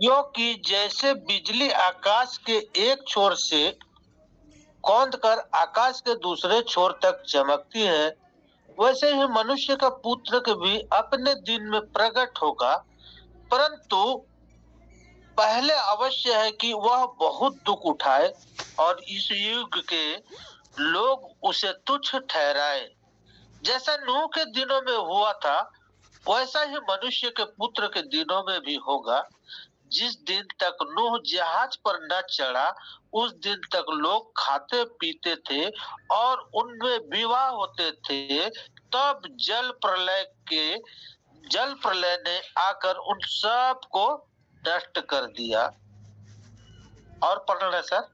यो कि जैसे बिजली आकाश के एक छोर से कौंध कर आकाश के दूसरे छोर तक चमकती है, वैसे ही मनुष्य का पुत्र के भी अपने दिन में प्रकट होगा। परंतु पहले अवश्य है कि वह बहुत दुख उठाए और इस युग के लोग उसे तुच्छ ठहराए। जैसा नूह के दिनों में हुआ था, वैसा ही मनुष्य के पुत्र के दिनों में भी होगा। जिस दिन तक नूह जहाज पर न चढ़ा, उस दिन तक लोग खाते पीते थे और उनमें विवाह होते थे। तब जल प्रलय ने आकर उन सब को नष्ट कर दिया। और पढ़ना है सर?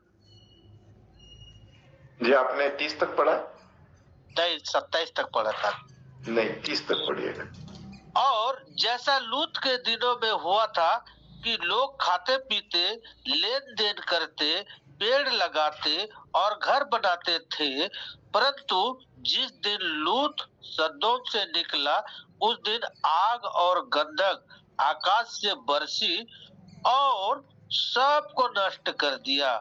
जी, आपने 30 तक पढ़ा? नहीं, 27 तक पढ़ा था। नहीं, 30 तक पढ़िएगा। और जैसा लूत के दिनों में हुआ था कि लोग खाते पीते, लेन देन करते, पेड़ लगाते और घर बनाते थे। परंतु जिस दिन लूत सदोम से निकला, उस दिन आग और गंधक आकाश से बरसी और सबको नष्ट कर दिया।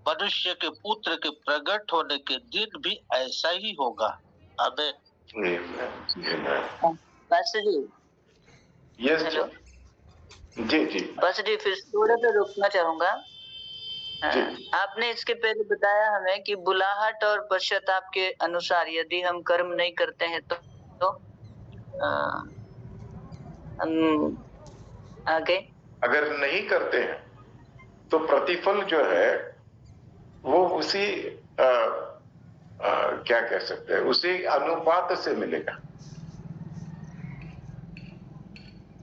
मनुष्य के पुत्र के प्रकट होने के दिन भी ऐसा ही होगा। आमीन। बस जी। यस हेलो जी जी। बस जी, फिर थोड़ा सा रुकना चाहूंगा। जी। आपने इसके पहले बताया हमें कि बुलाहट और पश्चाताप के अनुसार यदि हम कर्म नहीं करते हैं तो हम आगे अगर नहीं करते हैं तो प्रतिफल जो है वो उसी क्या कह सकते हैं, उसी अनुपात से मिलेगा।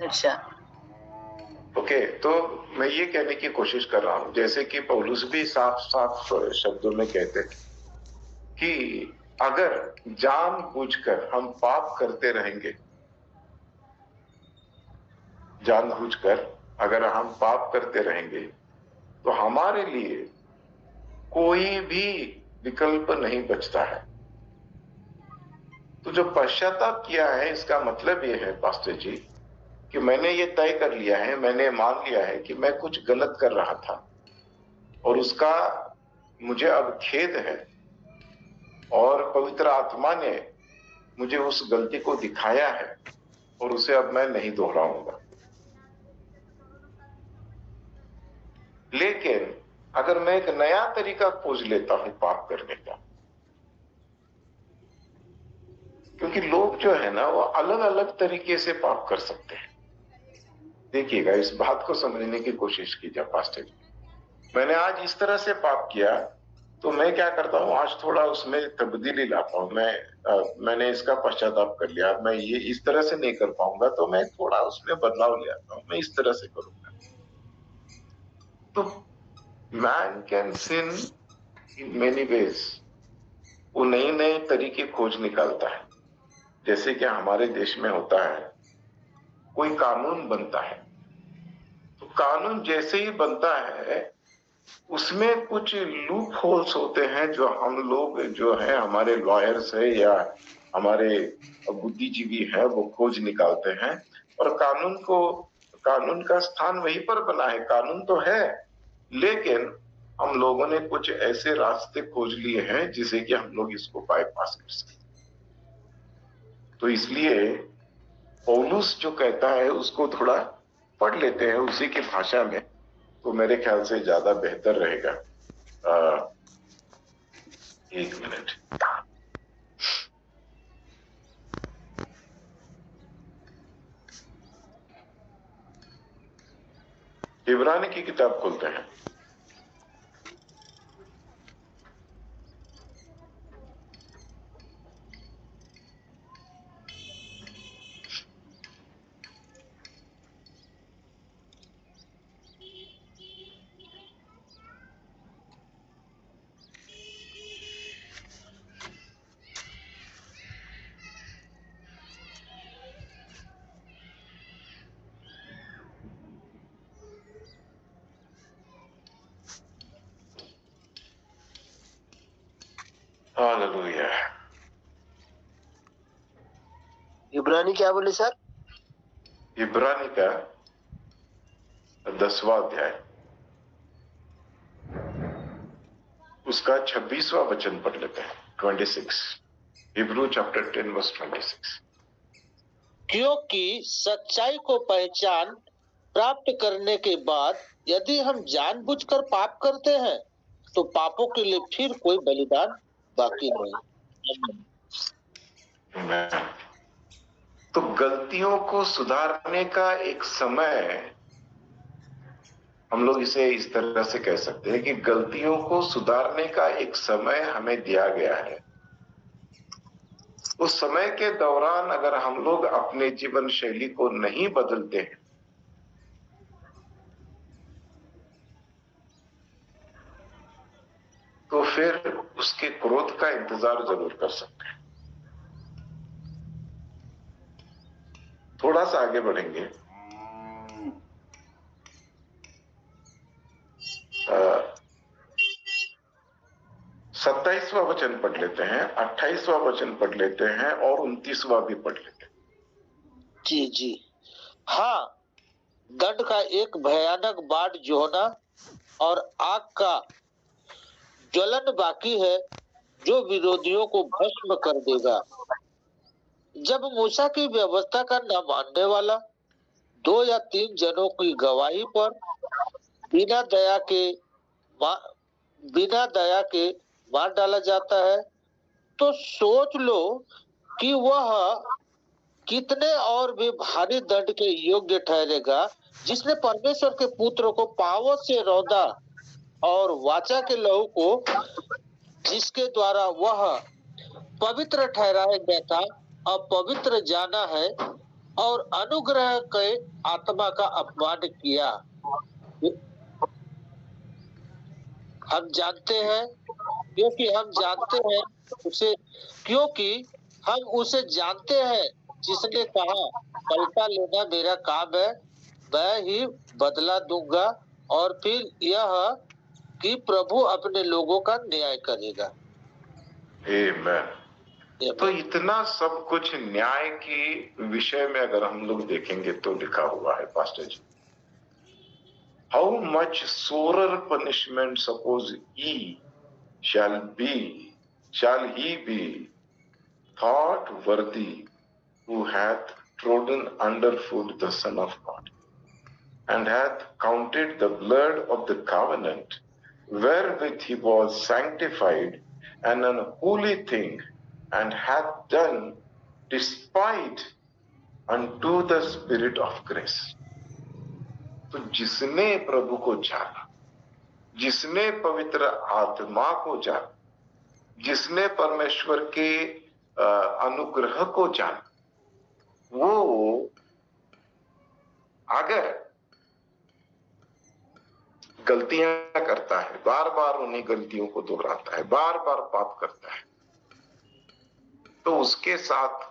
अच्छा, ओके, तो मैं ये कहने की कोशिश कर रहा हूं, जैसे कि पौलुस भी साफ साफ शब्दों में कहते हैं कि अगर जानबूझकर हम पाप करते रहेंगे, जानबूझकर अगर हम पाप करते रहेंगे तो हमारे लिए कोई भी विकल्प नहीं बचता है। तो जो पश्चाताप किया है, इसका मतलब ये है पास्टर जी कि मैंने ये तय कर लिया है, मैंने मान लिया है कि मैं कुछ गलत कर रहा था और उसका मुझे अब खेद है और पवित्र आत्मा ने मुझे उस गलती को दिखाया है और उसे अब मैं नहीं दोहराऊंगा। लेकिन अगर मैं एक नया तरीका खोज लेता हूं पाप करने का, क्योंकि लोग जो है ना वो अलग अलग तरीके से पाप कर सकते हैं। देखिएगा, इस बात को समझने की कोशिश कीजिए पास्टर जी। मैंने आज इस तरह से पाप किया तो मैं क्या करता हूं, आज थोड़ा उसमें तब्दीली लाता हूं। मैंने इसका पश्चाताप कर लिया, मैं ये इस तरह से नहीं कर पाऊंगा तो मैं थोड़ा उसमें बदलाव ले आता हूं, मैं इस तरह से करूंगा। तो man can sin in many ways. वो नए नए तरीके खोज निकालता है। जैसे कि हमारे देश में होता है, कोई कानून बनता है तो कानून जैसे ही बनता है उसमें कुछ लूप होल्स होते हैं जो हम लोग जो है, हमारे लॉयर्स है या हमारे बुद्धिजीवी है, वो खोज निकालते हैं और कानून का स्थान वहीं पर बना है। कानून तो है, लेकिन हम लोगों ने कुछ ऐसे रास्ते खोज लिए हैं जिसे कि हम लोग इसको बाईपास कर सकें। तो इसलिए पौलुस जो कहता है उसको थोड़ा पढ़ लेते हैं उसी की भाषा में, तो मेरे ख्याल से ज्यादा बेहतर रहेगा। एक मिनट। इब्रानी की किताब खोलते हैं। हालेलुया। इब्रानी क्या बोले सर? इब्रानी का 10वां अध्याय, उसका 26वां वचन पढ़ लेते हैं, 26। Hebrew chapter 10 verse 26। क्योंकि सच्चाई को पहचान प्राप्त करने के बाद यदि हम जानबूझकर पाप करते हैं तो पापों के लिए फिर कोई बलिदान बाकी नहीं। तो गलतियों को सुधारने का एक समय, हम लोग इसे इस तरह से कह सकते हैं कि गलतियों को सुधारने का एक समय हमें दिया गया है। उस समय के दौरान अगर हम लोग अपने जीवन शैली को नहीं बदलते हैं तो फिर उसके क्रोध का इंतजार जरूर कर सकते हैं। थोड़ा सा आगे बढ़ेंगे, 27वां वचन पढ़ लेते हैं, 28वां वचन पढ़ लेते हैं और 29वां भी पढ़ लेते हैं। जी जी हाँ, दंड का एक भयानक बाढ़ जोहना और आग का ज्वलन बाकी है जो विरोधियों को भस्म कर देगा। जब मूसा की व्यवस्था का न मानने वाला 2 या 3 जनों की गवाही पर बिना दया के मार डाला जाता है तो सोच लो कि वह कितने और भी भारी दंड के योग्य ठहरेगा जिसने परमेश्वर के पुत्र को पापों से रौंदा और वाचा के लहू को जिसके द्वारा वह पवित्र ठहराया गया था अपवित्र जाना है और अनुग्रह के आत्मा का अपमान किया। हम जानते हैं क्योंकि हम उसे जानते हैं जिसने कहा पलटा लेना मेरा काम है, मैं ही बदला दूंगा, और फिर यह कि प्रभु अपने लोगों का न्याय करेगा। आमीन। तो इतना सब कुछ न्याय के विषय में अगर हम लोग देखेंगे तो लिखा हुआ है pastor ji, how much sorer punishment suppose shall he be thought worthy who hath trodden underfoot the Son of God, and hath counted the blood of the covenant wherewith he was sanctified an unholy thing, and hath done despite unto the Spirit of grace. तो जिसने प्रभु को जाना, जिसने पवित्र आत्मा को जाना, जिसने परमेश्वर के अनुग्रह को जाना, वो अगर गलतियां करता है, बार बार उन्हीं गलतियों को दोहराता है, बार बार पाप करता है, तो उसके साथ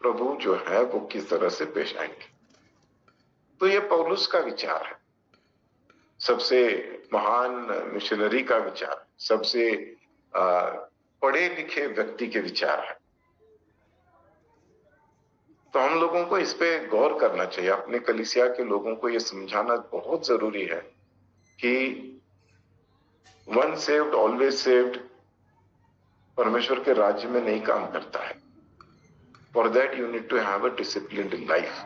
प्रभु जो है वो किस तरह से पेश आएंगे। तो ये पौलुस का विचार है, सबसे महान मिशनरी का विचार, सबसे पढ़े लिखे व्यक्ति के विचार है। तो हम लोगों को इस पे गौर करना चाहिए। अपने कलीसिया के लोगों को ये समझाना बहुत जरूरी है कि वन सेव्ड ऑलवेज सेव्ड परमेश्वर के राज्य में नहीं काम करता है। For that you need to have a disciplined life.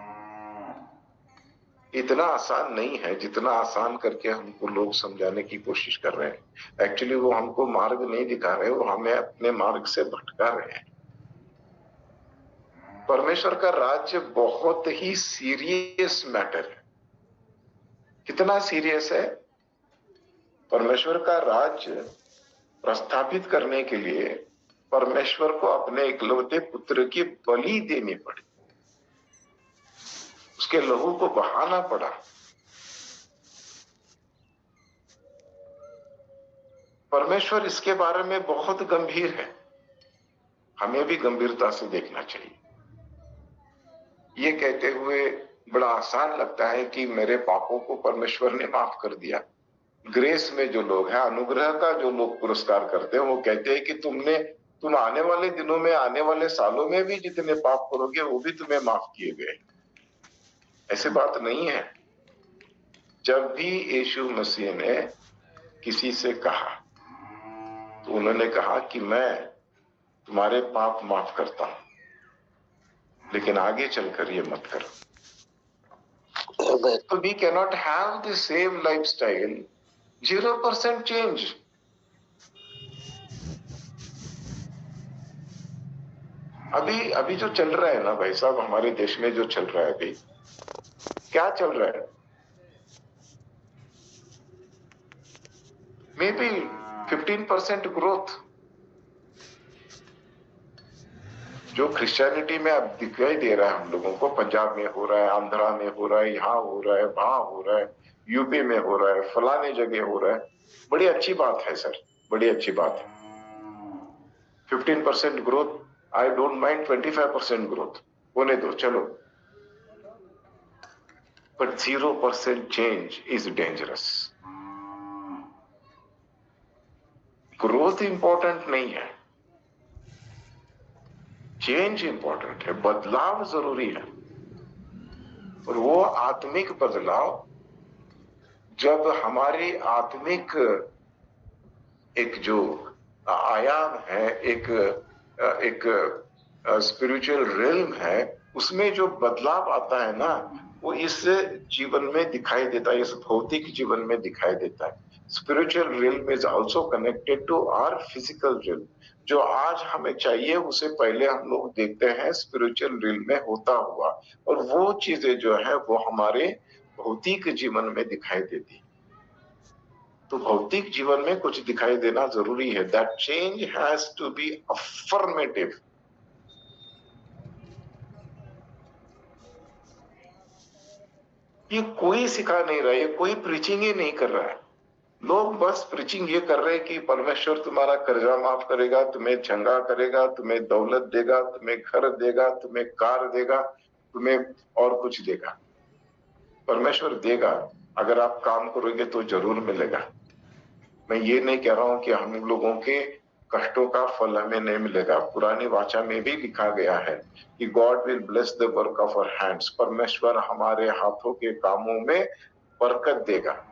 इतना आसान नहीं है जितना आसान करके हमको लोग समझाने की कोशिश कर रहे हैं। एक्चुअली वो हमको मार्ग नहीं दिखा रहे, वो हमें अपने मार्ग से भटका रहे हैं। परमेश्वर का राज्य बहुत ही सीरियस मैटर है। कितना सीरियस है? परमेश्वर का राज्य प्रस्थापित करने के लिए परमेश्वर को अपने इकलौते पुत्र की बलि देनी पड़ी, उसके लहू को बहाना पड़ा। परमेश्वर इसके बारे में बहुत गंभीर है, हमें भी गंभीरता से देखना चाहिए। ये कहते हुए बड़ा आसान लगता है कि मेरे पापों को परमेश्वर ने माफ कर दिया। ग्रेस में जो लोग हैं, अनुग्रह का जो लोग पुरस्कार करते हैं, वो कहते हैं कि तुम आने वाले दिनों में, आने वाले सालों में भी जितने पाप करोगे वो भी तुम्हें माफ किए गए। ऐसी बात नहीं है। जब भी यीशु मसीह ने किसी से कहा तो उन्होंने कहा कि मैं तुम्हारे पाप माफ करता हूं, लेकिन आगे चलकर ये मत करो। So we cannot have the same lifestyle, 0% change. अभी जो चल रहा है ना भाई साहब, हमारे देश में जो चल रहा है अभी, क्या चल रहा है? मे बी 15% ग्रोथ जो क्रिश्चियनिटी में अब दिखाई दे रहा है हम लोगों को, पंजाब में हो रहा है, आंध्रा में हो रहा है, यहाँ हो रहा है, वहां हो रहा है, यूपी में हो रहा है, फलाने जगह हो रहा है। बड़ी अच्छी बात है सर, बड़ी अच्छी बात है। 15% growth, I don't mind 25% growth होने दो, चलो, but 0% change is dangerous. Growth important नहीं है, चेंज इंपॉर्टेंट है, बदलाव जरूरी है। और वो आत्मिक बदलाव जब हमारी आत्मिक एक जो आयाम है, एक स्पिरिचुअल रिल्म है, उसमें जो बदलाव आता है ना, वो इस जीवन में दिखाई देता है, इस भौतिक जीवन में दिखाई देता है। Spiritual realm is also connected to our physical realm. जो आज हमें चाहिए उसे पहले हम लोग देखते हैं स्पिरिचुअल रिल्म में होता हुआ, और वो चीजें जो है वो हमारे भौतिक जीवन में दिखाई देती है। तो भौतिक जीवन में कुछ दिखाई देना जरूरी है। That change has to be affirmative. ये कोई सिखा नहीं रहा है, ये कोई प्रीचिंग ही नहीं कर रहा है। लोग बस प्रीचिंग ये कर रहे हैं कि परमेश्वर तुम्हारा कर्जा माफ करेगा, तुम्हें चंगा करेगा, तुम्हें दौलत देगा, तुम्हें घर देगा, तुम्हें कार देगा, तुम्हें और कुछ देगा। परमेश्वर देगा, अगर आप काम करोगे तो जरूर मिलेगा। मैं ये नहीं कह रहा हूं कि हम लोगों के कष्टों का फल हमें नहीं मिलेगा। पुरानी वाचा में भी लिखा गया है कि God will bless the work of our hands. परमेश्वर हमारे हाथों के कामों में बरकत देगा।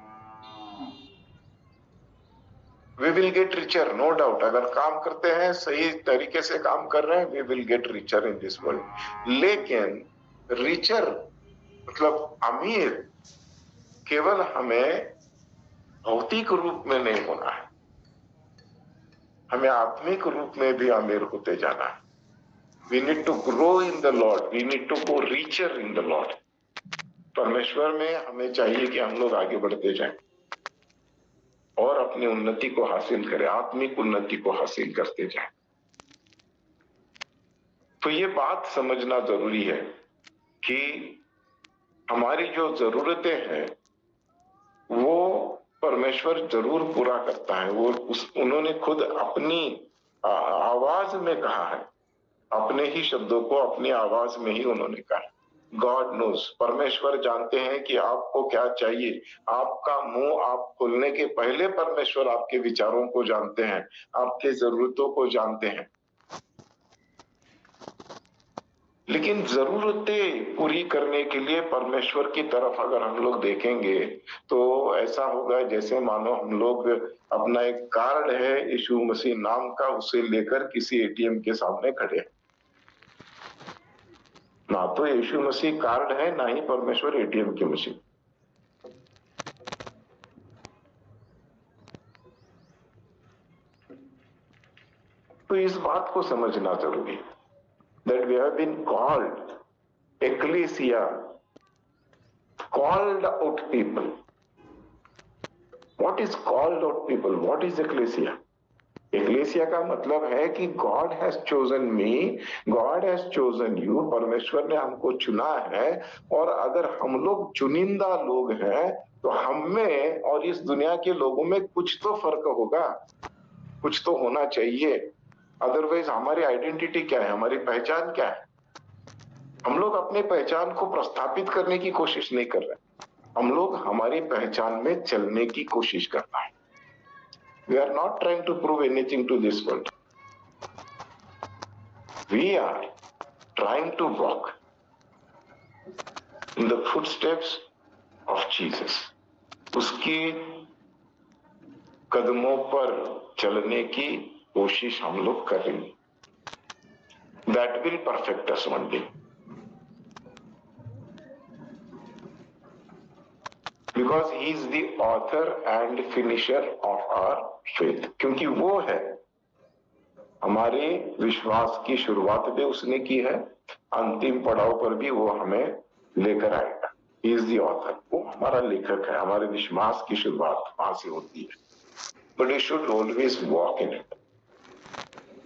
We will get richer, no doubt. अगर काम करते हैं, सही तरीके से काम कर रहे हैं, we will get richer in this world. लेकिन रिचर मतलब अमीर केवल हमें भौतिक रूप में नहीं होना है, हमें आत्मिक रूप में भी अमीर होते जाना है। We need to grow in the Lord, we need to go richer in the Lord. परमेश्वर में हमें चाहिए कि हम लोग आगे बढ़ते जाएं और अपनी उन्नति को हासिल करें, आत्मिक उन्नति को हासिल करते जाएं। तो ये बात समझना जरूरी है कि हमारी जो जरूरतें हैं वो परमेश्वर जरूर पूरा करता है। वो उन्होंने खुद अपनी आवाज में कहा है, अपने ही शब्दों को अपनी आवाज में ही उन्होंने कहा। गॉड नोज, परमेश्वर जानते हैं कि आपको क्या चाहिए। आपका मुंह आप खोलने के पहले परमेश्वर आपके विचारों को जानते हैं, आपके जरूरतों को जानते हैं। लेकिन जरूरतें पूरी करने के लिए परमेश्वर की तरफ अगर हम लोग देखेंगे तो ऐसा होगा जैसे मानो हम लोग अपना एक कार्ड है यीशु मसीह नाम का, उसे लेकर किसी एटीएम के सामने खड़े हैं। ना तो यीशु मसीह कार्ड है, ना ही परमेश्वर एटीएम की मशीन। तो इस बात को समझना जरूरी है that we have been called, ecclesia, called out people. What is called out people? What is ecclesia? Ecclesia का मतलब है कि God has chosen me, God has chosen you, परमेश्वर ने हमको चुना है। और अगर हम लोग चुनिंदा लोग हैं तो हम में और इस दुनिया के लोगों में कुछ तो फर्क होगा, कुछ तो होना चाहिए। अदरवाइज हमारी आइडेंटिटी क्या है, हमारी पहचान क्या है? हम लोग अपनी पहचान को प्रस्थापित करने की कोशिश नहीं कर रहे, हम लोग हमारी पहचान में चलने की कोशिश कर रहे हैं। We are not trying to prove anything to this world. We are trying to walk in the footsteps of Jesus. उसकी कदमों पर चलने की कोशिश हम लोग करेंगे। That will perfect us one day, because he is the author and finisher of our faith. क्योंकि वो है हमारे विश्वास की शुरुआत भी उसने की है, अंतिम पड़ाव पर भी वो हमें लेकर आएगा। ही इज द ऑथर, वो हमारा लेखक है। हमारे विश्वास की शुरुआत वहां से होती है, but we should always walk in it.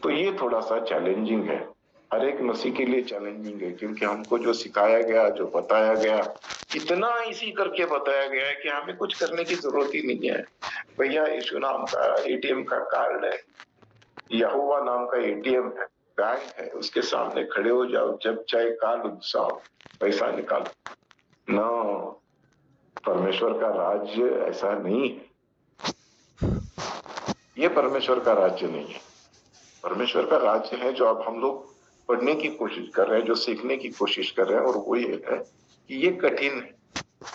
तो ये थोड़ा सा चैलेंजिंग है, हर एक मसीह के लिए चैलेंजिंग है, क्योंकि हमको जो सिखाया गया, जो बताया गया, इतना इसी करके बताया गया है कि हमें कुछ करने की जरूरत ही नहीं है। भैया यीशु नाम का एटीएम का कार्ड है, यहोवा नाम का एटीएम है, बैंक है, उसके सामने खड़े हो जाओ, जब चाहे कार्ड घुसाओ, पैसा निकालो। नो, परमेश्वर का राज्य ऐसा नहीं है। ये परमेश्वर का राज्य नहीं है। परमेश्वर का राज्य है जो अब हम लोग पढ़ने की कोशिश कर रहे हैं, जो सीखने की कोशिश कर रहे हैं, और वो ये है कि ये कठिन है।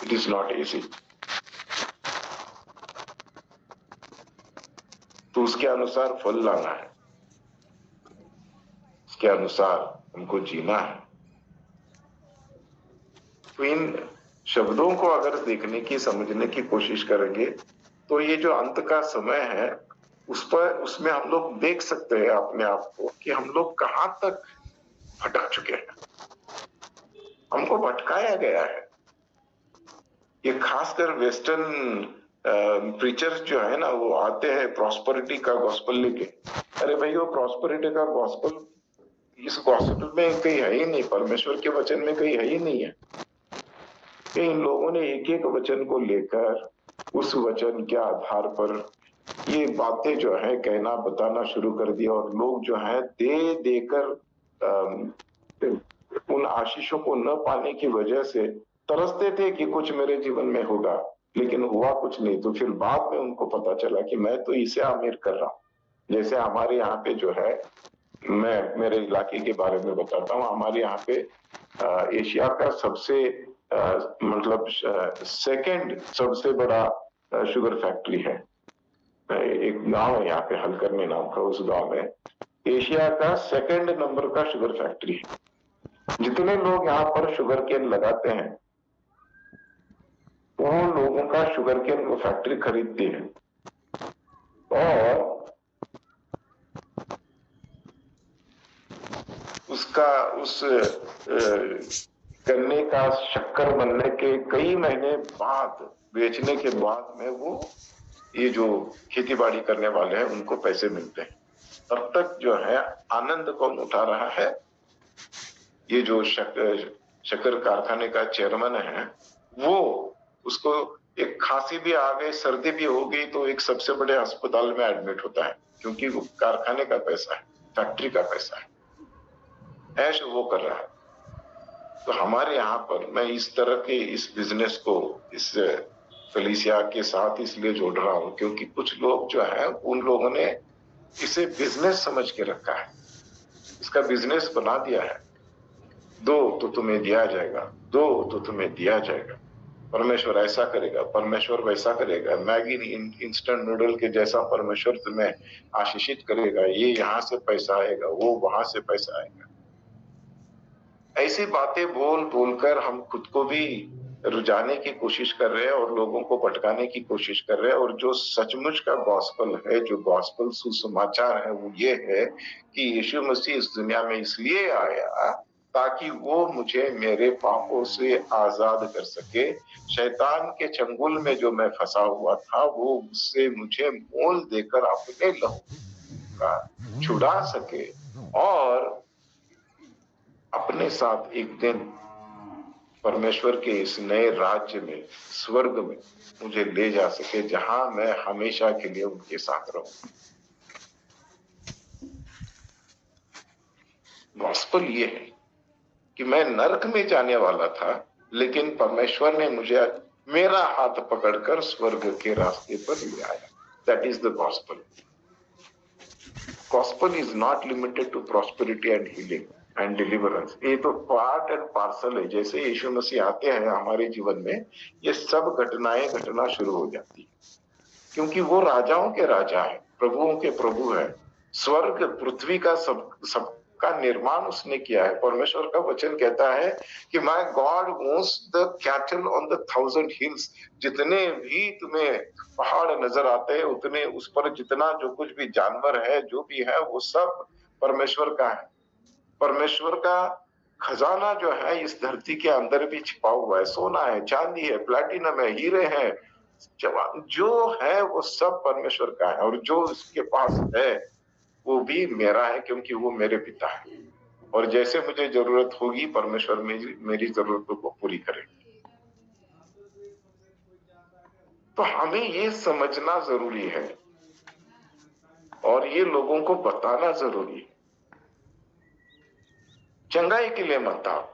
It is not easy. तो उसके अनुसार फल लाना है, उसके अनुसार हमको जीना है। तो इन शब्दों को अगर देखने की, समझने की कोशिश करेंगे तो ये जो अंत का समय है उसमें हम लोग देख सकते हैं अपने आप को कि हम लोग कहां तक भटक चुके हैं। हमको भटकाया गया है। ये खासकर वेस्टर्न प्रीचर्स जो है ना, वो आते हैं प्रॉस्पेरिटी का गॉस्पेल लेके। अरे भाई, वो प्रॉस्पेरिटी का गॉस्पेल इस गॉस्पेल में कहीं है ही नहीं, परमेश्वर के वचन में कहीं है ही नहीं है। इन लोगों ने एक एक वचन को लेकर उस वचन के आधार पर ये बातें जो है कहना बताना शुरू कर दिया, और लोग जो है दे देकर उन आशीषों को न पाने की वजह से तरसते थे कि कुछ मेरे जीवन में होगा, लेकिन हुआ कुछ नहीं। तो फिर बाद में उनको पता चला कि मैं तो इसे आमिर कर रहा हूं। जैसे हमारे यहाँ पे जो है, मैं मेरे इलाके के बारे में बताता हूँ। हमारे यहाँ पे एशिया का सबसे मतलब सेकंड सबसे बड़ा शुगर फैक्ट्री है। एक गांव है यहाँ पे, हलकर्णी नाम का, उस गांव में एशिया का सेकंड नंबर का शुगर फैक्ट्री है। जितने लोग यहाँ पर शुगर केन लगाते हैं, वो लोगों का शुगर केन वो फैक्ट्री खरीदती है, और उसका उस गन्ने का शक्कर बनने के कई महीने बाद, बेचने के बाद में वो ये जो खेती बाड़ी करने वाले हैं उनको पैसे मिलते हैं। तब तक जो है आनंद कौन उठा रहा है? ये जो शक्कर कारखाने का चेयरमैन है, वो उसको एक खांसी भी आ गई, सर्दी भी हो गई तो एक सबसे बड़े अस्पताल में एडमिट होता है, क्योंकि वो कारखाने का पैसा है, फैक्ट्री का पैसा है, ऐश वो कर रहा है। तो हमारे यहाँ पर मैं इस तरह के इस बिजनेस को इस कलीसिया के साथ इसलिए जोड़ रहा हूं, क्योंकि कुछ लोग जो है उन लोगों ने इसे बिजनेस समझ के रखा है, इसका बिजनेस बना दिया है। दो तो तुम्हें दिया जाएगा, दो तो तुम्हें दिया जाएगा, परमेश्वर ऐसा करेगा, परमेश्वर वैसा करेगा, मैगी इंस्टेंट नूडल के जैसा परमेश्वर तुम्हें आशीषित करेगा, ये यहाँ से पैसा आएगा, वो वहां से पैसा आएगा। ऐसी बातें बोल बोलकर हम खुद को भी रुझाने की कोशिश कर रहे हैं और लोगों को भटकाने की कोशिश कर रहे हैं। और जो सचमुच का गॉस्पेल है, जो गॉस्पेल सुसमाचार है, वो ये है कि यीशु मसीह इस दुनिया में इसलिए आया ताकि वो मुझे मेरे पापों से आजाद कर सके, शैतान के चंगुल में जो मैं फंसा हुआ था वो उससे मुझे मोल देकर अपने लहू का छुड़ा सके, और अपने साथ एक दिन परमेश्वर के इस नए राज्य में, स्वर्ग में मुझे ले जा सके, जहां मैं हमेशा के लिए उनके साथ रहूं। गॉस्पेल ये है कि मैं नरक में जाने वाला था, लेकिन परमेश्वर ने मुझे मेरा हाथ पकड़कर स्वर्ग के रास्ते पर ले आया। That is the gospel. Gospel is not limited to prosperity and healing. And deliverance, ये तो पार्ट एंड पार्सल है। जैसे यीशु मसीह आते हैं हमारे जीवन में, ये सब घटनाएं घटना शुरू हो जाती है, क्योंकि वो राजाओं के राजा है, प्रभुओं के प्रभु है। स्वर्ग पृथ्वी का सबका निर्माण उसने किया है। परमेश्वर का वचन कहता है कि my God owns the cattle on the 1000 hills. जितने भी तुम्हें पहाड़ नजर आते हैं, उतने उस पर जितना जो कुछ भी जानवर है, जो भी है, वो सब परमेश्वर का है। परमेश्वर का खजाना जो है इस धरती के अंदर भी छिपा हुआ है। सोना है, चांदी है, प्लैटिनम है, हीरे हैं, जो है वो सब परमेश्वर का है। और जो इसके पास है वो भी मेरा है, क्योंकि वो मेरे पिता है। और जैसे मुझे जरूरत होगी, परमेश्वर मेरी जरूरतों को पूरी करेंगे। तो हमें ये समझना जरूरी है और ये लोगों को बताना जरूरी है। चंगाई के लिए मत आओ।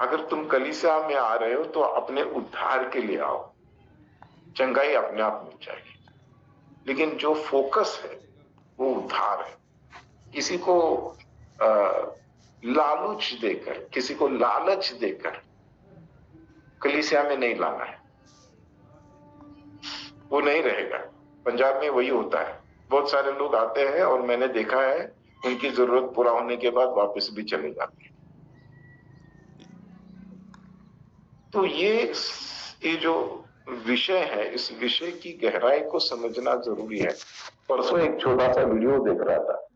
अगर तुम कलीसिया में आ रहे हो तो अपने उद्धार के लिए आओ, चंगाई अपने आप मिल जाएगी। लेकिन जो फोकस है वो उद्धार है। किसी को लालच देकर, किसी को लालच देकर कलीसिया में नहीं लाना है, वो नहीं रहेगा। पंजाब में वही होता है। बहुत सारे लोग आते हैं और मैंने देखा है उनकी जरूरत पूरा होने के बाद वापस भी चले जाते हैं। तो ये जो विषय है, इस विषय की गहराई को समझना जरूरी है। परसों एक छोटा सा वीडियो देख रहा था,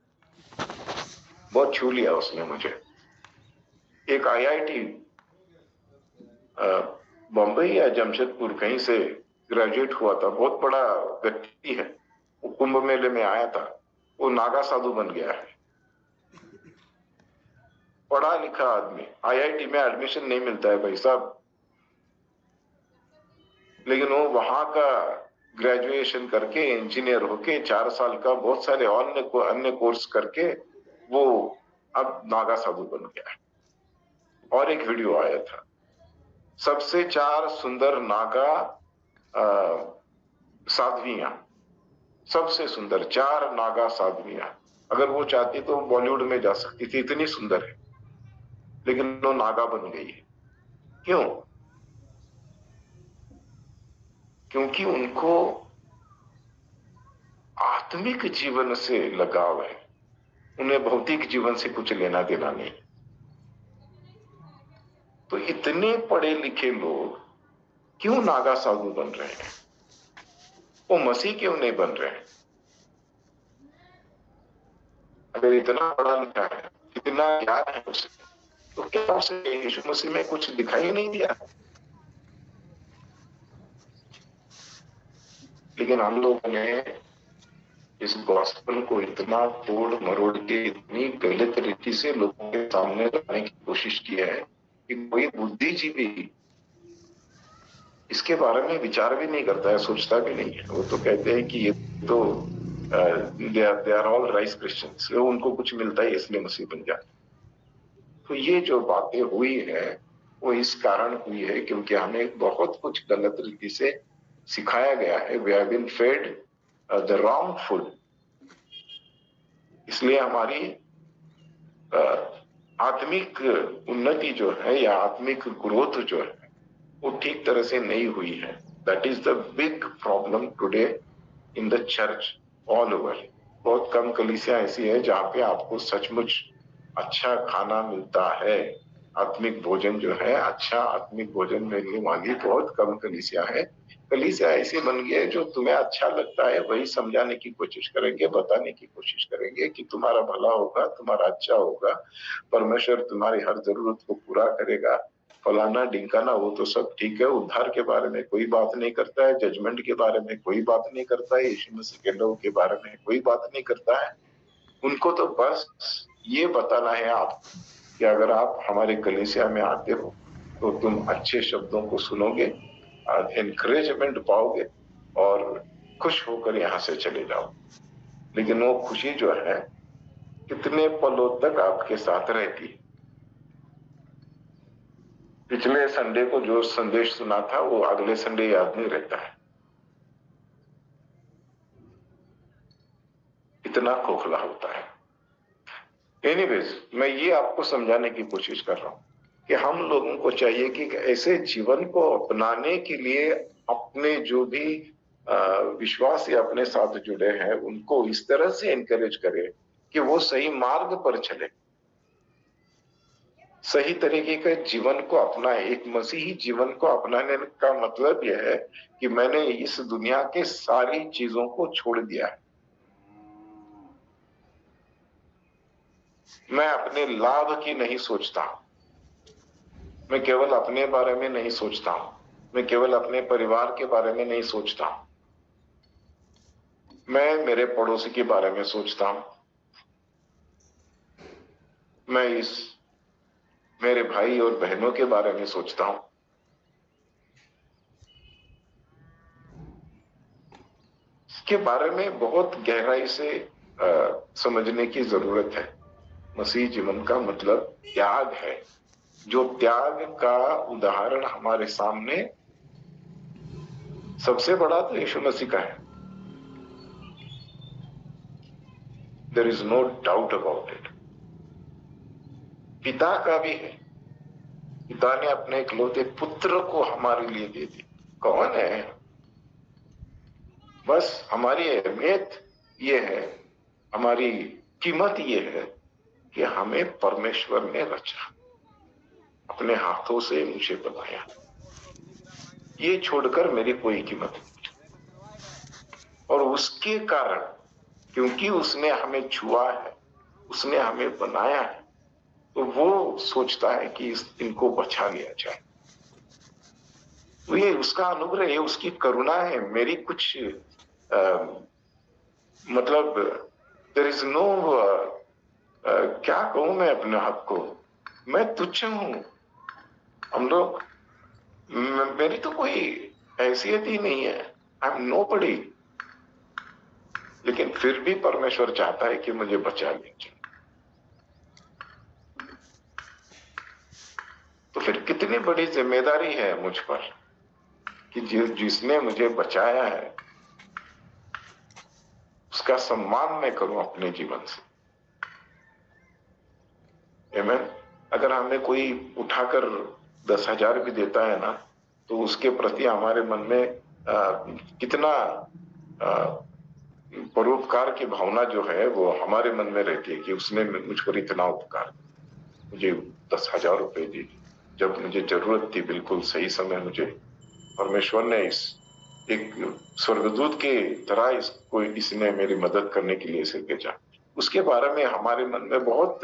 बहुत छू लिया उसने मुझे। एक IIT बम्बई या जमशेदपुर कहीं से ग्रेजुएट हुआ था, बहुत बड़ा व्यक्ति है। वो कुंभ मेले में आया था, वो नागा साधु बन गया है। पढ़ा लिखा आदमी, IIT में एडमिशन नहीं मिलता है भाई साहब, लेकिन वो वहां का ग्रेजुएशन करके, इंजीनियर होके, 4 साल का बहुत सारे अन्य कोर्स करके वो अब नागा साधु बन गया है। और एक वीडियो आया था, सबसे 4 सुंदर नागा साध्वियां, सबसे सुंदर 4 नागा साध्वियां। अगर वो चाहती तो बॉलीवुड में जा सकती थी, इतनी सुंदर है, लेकिन वो नागा बन गई है। क्यों? क्योंकि उनको आत्मिक जीवन से लगाव है, उन्हें भौतिक जीवन से कुछ लेना देना नहीं। तो इतने पढ़े लिखे लोग क्यों नागा साधु बन रहे हैं? वो मसीह क्यों नहीं बन रहे हैं? अगर इतना पढ़ा लिखा है, इतना ज्ञान है उसे, तो क्या उसे यीशु मसीह में कुछ दिखाई नहीं दिया? लेकिन हम लोगों ने इस गॉस्पेल को इतना तोड़ मरोड़ के, इतनी गलत रीति से लोगों के सामने लाने की कोशिश की है कि कोई बुद्धिजीवी इसके बारे में विचार भी नहीं करता है, सोचता भी नहीं है। वो तो कहते हैं कि ये तो they are all rice Christians, उनको कुछ मिलता है इसलिए मसीह बन जाते। तो ये जो बातें हुई है वो इस कारण हुई है क्योंकि हमें बहुत कुछ गलत रीति से सिखाया गया है। We have been fed the wrong food. इसलिए हमारी आत्मिक उन्नति जो है या आत्मिक ग्रोथ जो है वो ठीक तरह से नहीं हुई है। That is the big problem today in the church all over. बहुत कम कलीसिया ऐसी है जहाँ पे आपको सचमुच अच्छा खाना मिलता है, आत्मिक भोजन जो है, अच्छा आत्मिक भोजन मिलने वाली बहुत कम कलीसिया है। कलीसिया ऐसी बन गई है जो तुम्हें अच्छा लगता है वही समझाने की कोशिश करेंगे, बताने की कोशिश करेंगे कि तुम्हारा भला होगा, तुम्हारा अच्छा होगा, परमेश्वर तुम्हारी हर जरूरत को पूरा करेगा, फलाना ढिंकाना, वो तो सब ठीक है। उद्धार के बारे में कोई बात नहीं करता है, जजमेंट के बारे में कोई बात नहीं करता है, यीशु मसीह के लोगों के बारे में कोई बात नहीं करता है। उनको तो बस ये बताना है आप कि अगर आप हमारे कलीसिया में आते हो तो तुम अच्छे शब्दों को सुनोगे, एनकरेजमेंट पाओगे और खुश होकर यहाँ से चले जाओ। लेकिन वो खुशी जो है कितने पलों तक आपके साथ रहती है। पिछले संडे को जो संदेश सुना था वो अगले संडे याद नहीं रहता है। इतना खोखला होता है। एनीवेज, मैं ये आपको समझाने की कोशिश कर रहा हूं कि हम लोगों को चाहिए कि ऐसे जीवन को अपनाने के लिए अपने जो भी विश्वास या अपने साथ जुड़े हैं उनको इस तरह से एनकरेज करें कि वो सही मार्ग पर चले, सही तरीके के जीवन को अपनाए। एक मसीही जीवन को अपनाने का मतलब यह है कि मैंने इस दुनिया के सारी चीजों को छोड़ दिया है। मैं अपने लाभ की नहीं सोचता हूं, मैं केवल अपने बारे में नहीं सोचता हूं, मैं केवल अपने परिवार के बारे में नहीं सोचता हूं, मैं मेरे पड़ोसी के बारे में सोचता हूं, मैं इस मेरे भाई और बहनों के बारे में सोचता हूं। इसके बारे में बहुत गहराई से समझने की जरूरत है। मसीह जीवन का मतलब त्याग है, जो त्याग का उदाहरण हमारे सामने सबसे बड़ा तो यीशु मसीह का है। There is no doubt about it. पिता का भी है। पिता ने अपने इकलौते पुत्र को हमारे लिए दे दी। कौन है? बस हमारी अहमियत ये है, हमारी कीमत ये है कि हमें परमेश्वर ने रचा, अपने हाथों से मुझे बनाया। ये छोड़कर मेरी कोई कीमत नहीं। और उसके कारण, क्योंकि उसने हमें छुआ है, उसने हमें बनाया है, तो वो सोचता है कि इनको बचा लिया जाए। तो ये उसका अनुग्रह है, उसकी करुणा है। मेरी कुछ मतलब देयर इज नो क्या कहूं मैं अपने आप को, मैं तुच्छ हूं। हम लोग, मेरी तो कोई हैसियत ही नहीं है, आई एम नोबडी। लेकिन फिर भी परमेश्वर चाहता है कि मुझे बचा लिया जाए। तो फिर कितनी बड़ी जिम्मेदारी है मुझ पर कि जिसने मुझे बचाया है उसका सम्मान मैं करूं अपने जीवन से। आमीन। अगर हमें कोई उठाकर 10,000 भी देता है ना, तो उसके प्रति हमारे मन में कितना परोपकार की भावना जो है वो हमारे मन में रहती है कि उसने मुझ पर इतना उपकार, मुझे 10,000 रुपए दी जब मुझे जरूरत थी। बिल्कुल सही समय मुझे परमेश्वर ने इस एक स्वर्गदूत के तरह इसने मेरी मदद करने के लिए इसे भेजा। उसके बारे में हमारे मन में बहुत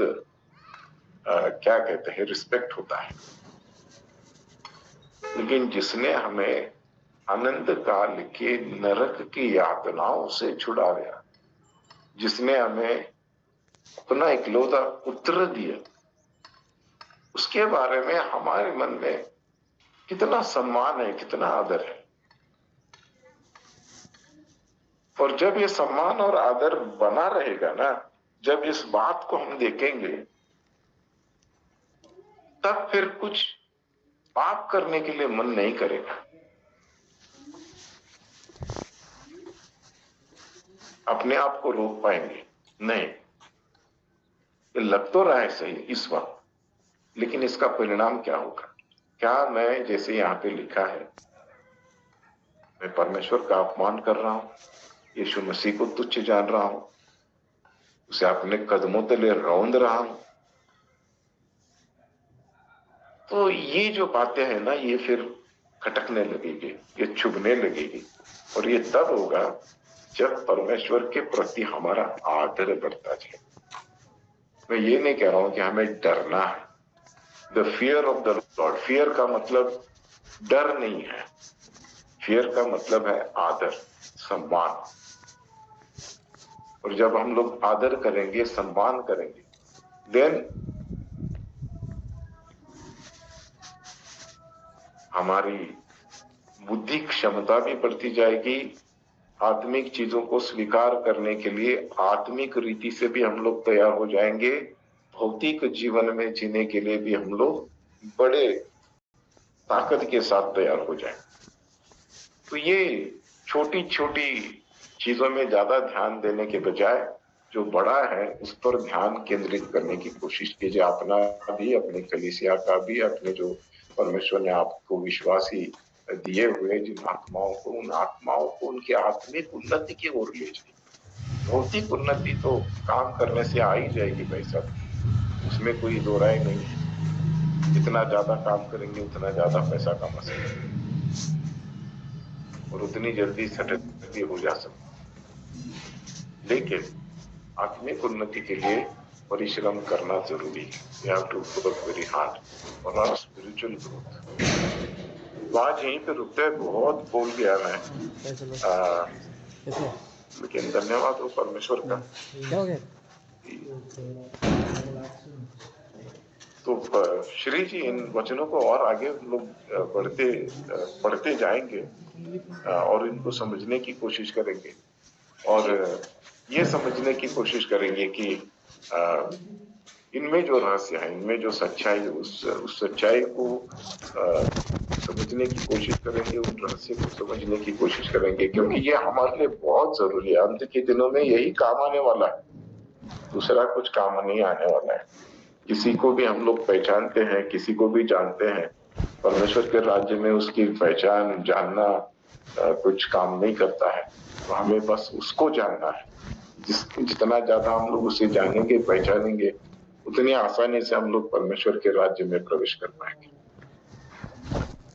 क्या कहते हैं, रिस्पेक्ट होता है। लेकिन जिसने हमें अनंत काल के नरक की यातनाओं से छुड़ाया, जिसने हमें अपना इकलौता पुत्र दिया, उसके बारे में हमारे मन में कितना सम्मान है, कितना आदर है। और जब ये सम्मान और आदर बना रहेगा ना, जब इस बात को हम देखेंगे, तब फिर कुछ पाप करने के लिए मन नहीं करेगा। अपने आप को रोक पाएंगे नहीं। ये लग तो रहा है सही इस वक्त, लेकिन इसका परिणाम क्या होगा? क्या मैं, जैसे यहां पे लिखा है, मैं परमेश्वर का अपमान कर रहा हूं, यीशु मसीह को तुच्छ जान रहा हूं, उसे अपने कदमों तले रौंद रहा हूं? तो ये जो बातें हैं ना, ये फिर खटकने लगेगी, ये चुभने लगेगी। और ये तब होगा जब परमेश्वर के प्रति हमारा आदर बढ़ता जाए। मैं ये नहीं कह रहा हूं कि हमें डरना है। The fear of the Lord, fear का मतलब डर नहीं है, फियर का मतलब है आदर, सम्मान। और जब हम लोग आदर करेंगे, सम्मान करेंगे, देन हमारी बुद्धि क्षमता भी बढ़ती जाएगी। आत्मिक चीजों को स्वीकार करने के लिए आत्मिक रीति से भी हम लोग तैयार हो जाएंगे। भौतिक जीवन में जीने के लिए भी हम लोग बड़े ताकत के साथ तैयार हो जाएंगे। तो ये छोटी छोटी चीजों में ज्यादा ध्यान देने के बजाय जो बड़ा है उस पर ध्यान केंद्रित करने की कोशिश कीजिए, अपना भी, अपनी कलीसिया का भी, अपने जो परमेश्वर ने आपको विश्वासी दिए हुए जिन आत्माओं को, उन आत्माओं को उनकी आत्मिक उन्नति की ओर ले जाइए। भौतिक उन्नति तो काम करने से आ ही जाएगी भाई साहब, उसमें कोई दो राय नहीं है। जितना ज्यादा काम करेंगे उतना ज्यादा पैसा कमा सकेंगे और उतनी जल्दी सेटल हो जा सकते। लेकिन आत्मिक उन्नति के लिए परिश्रम करना जरूरी है। We have to work very hard for our spiritual growth। तो आज यहीं पे रुकते हैं, बहुत बोल गया मैं, लेकिन धन्यवाद हो परमेश्वर का। तो श्री जी, इन वचनों को और आगे हम लोग पढ़ते जाएंगे और इनको समझने की कोशिश करेंगे और ये समझने की कोशिश करेंगे कि इनमें जो रहस्य है, इनमें जो सच्चाई है, उस सच्चाई को समझने की कोशिश करेंगे, उन रहस्य को समझने की कोशिश करेंगे, क्योंकि ये हमारे लिए बहुत जरूरी है। अंत के दिनों में यही काम आने वाला है, दूसरा कुछ काम नहीं आने वाला है। किसी को भी हम लोग पहचानते हैं, किसी को भी जानते हैं, परमेश्वर के राज्य में उसकी पहचान जानना कुछ काम नहीं करता है। तो हमें बस उसको जानना है। जितना ज्यादा हम लोग उसे जानेंगे, पहचानेंगे, उतनी आसानी से हम लोग परमेश्वर के राज्य में प्रवेश कर पाएंगे।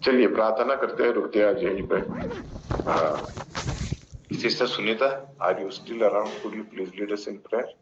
चलिए प्रार्थना करते हैं, रुकते हैं आज यहीं पे। Sister Sunita, are you still around? Could you please lead us in prayer?